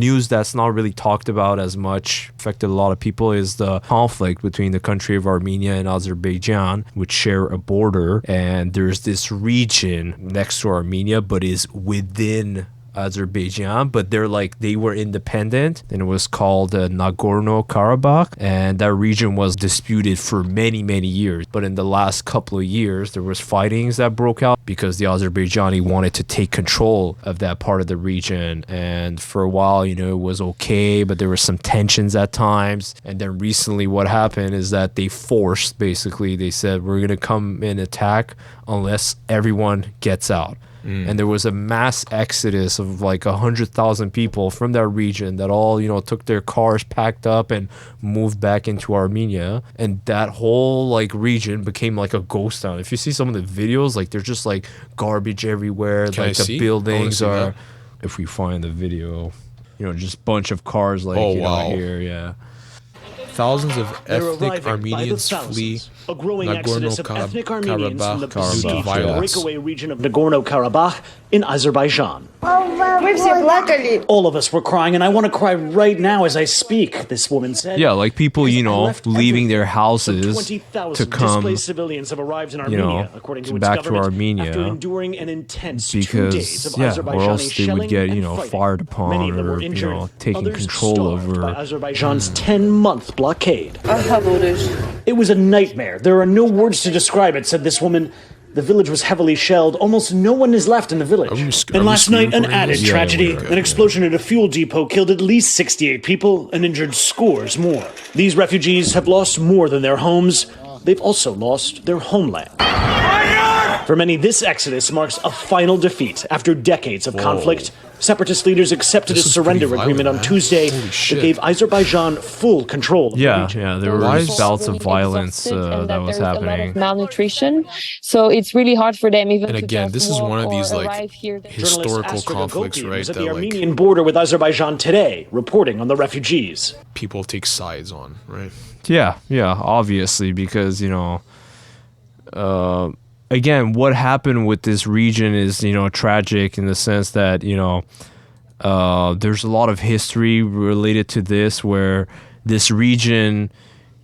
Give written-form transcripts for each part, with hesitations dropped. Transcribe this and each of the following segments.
News that's not really talked about as much, affected a lot of people, is the conflict between the country of Armenia and Azerbaijan, which share a border. And there's this region next to Armenia, but is within Azerbaijan, but they were independent, and it was called Nagorno-Karabakh, and that region was disputed for many years. But in the last couple of years, there was fightings that broke out because the Azerbaijani wanted to take control of that part of the region. And for a while, it was okay, but there were some tensions at times. And then recently what happened is that they said, we're gonna come and attack unless everyone gets out. And there was a mass exodus of 100,000 people from that region that all, took their cars, packed up, and moved back into Armenia. And that whole region became like a ghost town. If you see some of the videos, there's just garbage everywhere. The buildings are, if we find the video, just bunch of cars out here. Yeah. Thousands of ethnic Armenians flee a growing exodus of ethnic Armenians from the Nagorno-Karabakh besieged breakaway region of Nagorno-Karabakh in Azerbaijan. All of us were crying, and I want to cry right now as I speak, this woman said. Yeah, people, leaving their houses to come, displaced civilians have arrived in Armenia, according to its back to government, Armenia, after enduring an intense because, 2 days of or else they would get, fighting. fired upon Many of them were or, injured, taking others control starved over. by Azerbaijan's 10-month blockade. It was a nightmare. There are no words to describe it, said this woman. The village was heavily shelled. Almost no one is left in the village. And last night, an added tragedy. An explosion at a fuel depot killed at least 68 people and injured scores more. These refugees have lost more than their homes. They've also lost their homeland. For many, this exodus marks a final defeat after decades of conflict. Separatist leaders accepted a surrender agreement on Tuesday that gave Azerbaijan full control of the region. Yeah, there were bouts of violence that was happening. A lot of malnutrition, so it's really hard for them even. And again, to this is one of these historical Journalist Astrid conflicts, Agopi right? was at the Armenian border with Azerbaijan today, reporting on the refugees. People take sides on, right? Yeah, obviously, because again, what happened with this region is, tragic in the sense that, there's a lot of history related to this, where this region,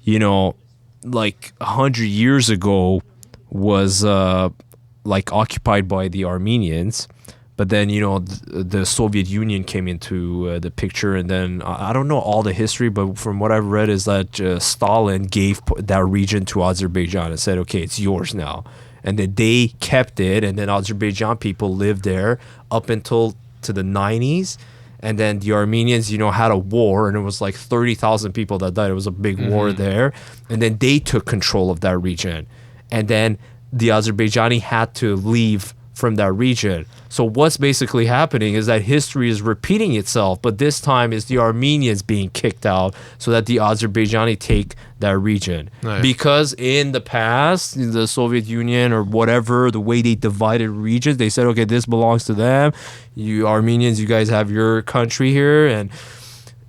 100 years ago was occupied by the Armenians. But then, the Soviet Union came into the picture, and then I don't know all the history, but from what I've read is that Stalin gave that region to Azerbaijan and said, okay, it's yours now. And then they kept it, and then Azerbaijan people lived there up until to the 90s. And then the Armenians, had a war, and it was 30,000 people that died. It was a big war there. And then they took control of that region. And then the Azerbaijani had to leave from that region. So what's basically happening is that history is repeating itself, but this time is the Armenians being kicked out so that the Azerbaijani take that region. Nice. Because in the past, the Soviet Union or whatever, the way they divided regions, they said, okay, this belongs to them. You Armenians, you guys have your country here. And,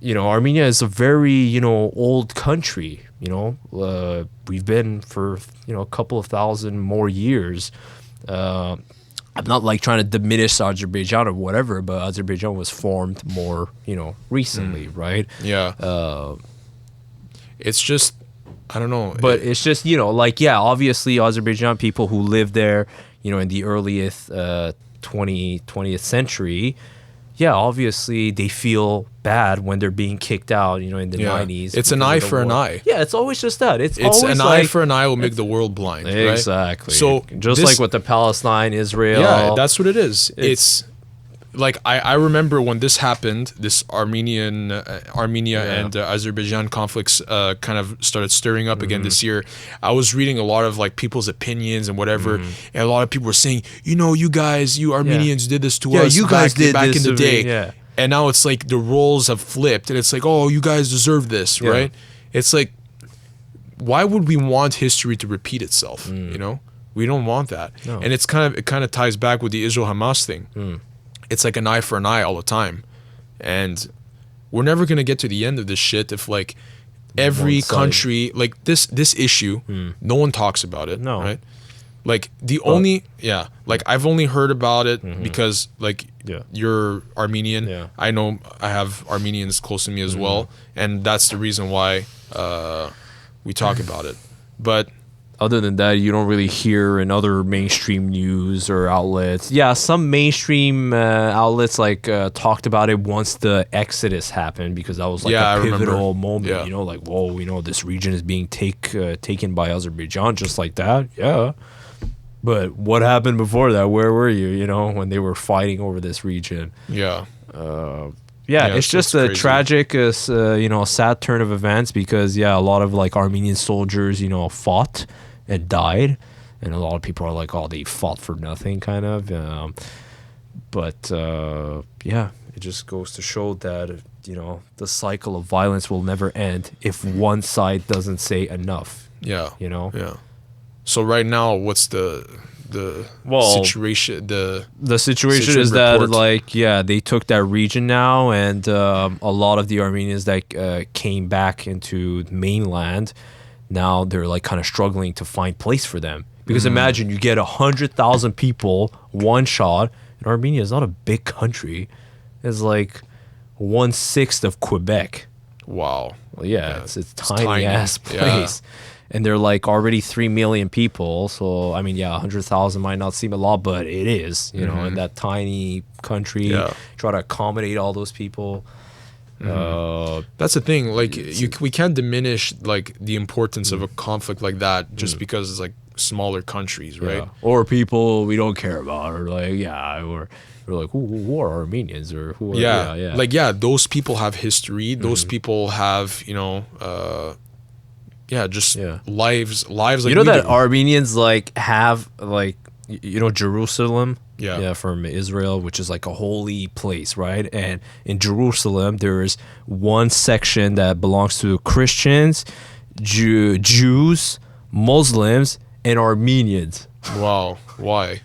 Armenia is a very, old country. We've been for, a couple of thousand more years. I'm not trying to diminish Azerbaijan or whatever, but Azerbaijan was formed more, recently, right? Yeah. It's just, I don't know. But it's just, obviously Azerbaijan people who lived there, in the earliest 20th century, obviously they feel bad when they're being kicked out, in the 90s. It's an eye for an eye. Yeah, it's always just that. It's It's always an eye for an eye will make the world blind. Right? Exactly. So just like with the Palestine, Israel. Yeah, that's what it is. It's I remember when this happened, this Armenia and Azerbaijan conflicts kind of started stirring up again this year. I was reading a lot of people's opinions and whatever, and a lot of people were saying, you guys, you Armenians did this to us. You guys did back this in the to day. me. Yeah. And now it's the roles have flipped, and it's oh, you guys deserve this, right? It's why would we want history to repeat itself? We don't want that. No. And it kind of ties back with the Israel-Hamas thing. It's an eye for an eye all the time. And we're never going to get to the end of this shit if every country, this issue, no one talks about it, right? I've only heard about it because Yeah. You're Armenian. Yeah. I know I have Armenians close to me as well, and that's the reason why we talk about it. But other than that, you don't really hear in other mainstream news or outlets. Yeah, some mainstream outlets like talked about it once the exodus happened, because that was like a pivotal moment. Yeah. You know, like, whoa, you know, this region is being taken by Azerbaijan just like that. Yeah. But what happened before that? Where were you, you know, when they were fighting over this region? Yeah. Yeah, it's just a tragic, you know, sad turn of events, because, yeah, a lot of, like, Armenian soldiers, you know, fought and died. And a lot of people are like, oh, they fought for nothing, kind of. But, yeah, it just goes to show that, you know, the cycle of violence will never end if one side doesn't say enough. Yeah. You know? Yeah. So right now, what's the situation? The situation is that, like, yeah, they took that region now, and a lot of the Armenians that came back into mainland, now they're like kind of struggling to find place for them. Because imagine you get 100,000 people one shot, and Armenia is not a big country. It's like 1/6 of Quebec. Wow. Well, yeah. It's tiny ass place. Yeah. And they're like already 3 million people. So, I mean, yeah, 100,000 might not seem a lot, but it is, you know, in that tiny country, try to accommodate all those people. That's the thing. Like, we can't diminish, like, the importance of a conflict like that just because it's, like, smaller countries, right? Yeah. Or people we don't care about, or like, yeah, or we're like, who are Armenians, or who are, like, yeah, those people have history. Those people have, you know, lives like, you know, that Armenians like have, like, you know, Jerusalem, from Israel, which is like a holy place, right? And in Jerusalem there's one section that belongs to Christians, Jews, Muslims, and Armenians. Wow. Why?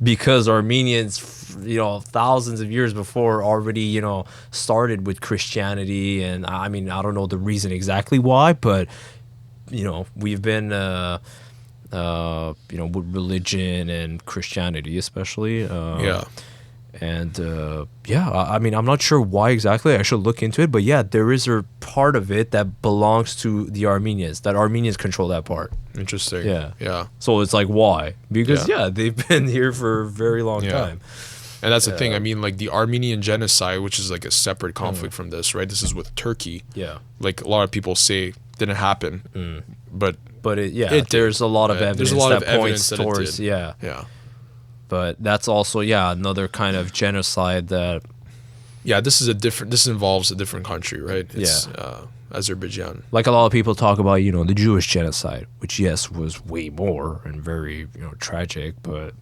Because Armenians, you know, thousands of years before already, you know, started with Christianity. And I mean, I don't know the reason exactly why, but, you know, we've been, you know, with religion and Christianity especially. And, I mean, I'm not sure why exactly. I should look into it. But, yeah, there is a part of it that belongs to the Armenians, that Armenians control that part. Interesting. Yeah. So it's like, why? Because, they've been here for a very long time. And that's the thing. I mean, like, the Armenian genocide, which is like a separate conflict from this, right? This is with Turkey. Yeah. Like, a lot of people say didn't happen. But there's a lot of evidence that points towards, Yeah. But that's also, another kind of genocide that... Yeah, this involves a different country, right? It's Azerbaijan. Like, a lot of people talk about, you know, the Jewish genocide, which, yes, was way more and very, you know, tragic, but...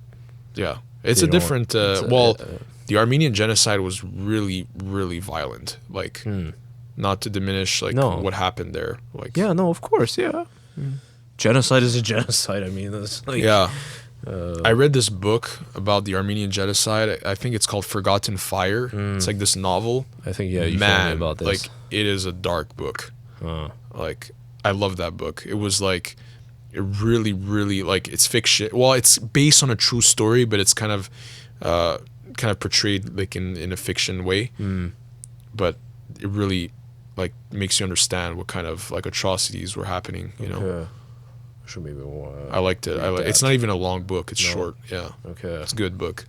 Yeah. It's a different... the Armenian genocide was really, really violent. Like, not to diminish, like, what happened there. Like, yeah, no, of course, yeah. Genocide is a genocide. I mean, it's like... Yeah. I read this book about the Armenian genocide. I think it's called Forgotten Fire. It's like this novel. I think, you told me about this. Like, it is a dark book. Like, I love that book. It was like, it really, really, like, it's fiction. Well, it's based on a true story, but it's kind of portrayed like in a fiction way. But it really, like, makes you understand what kind of, like, atrocities were happening, you know. Should maybe I liked it. It's not even a long book. It's short. Yeah. Okay. It's a good book.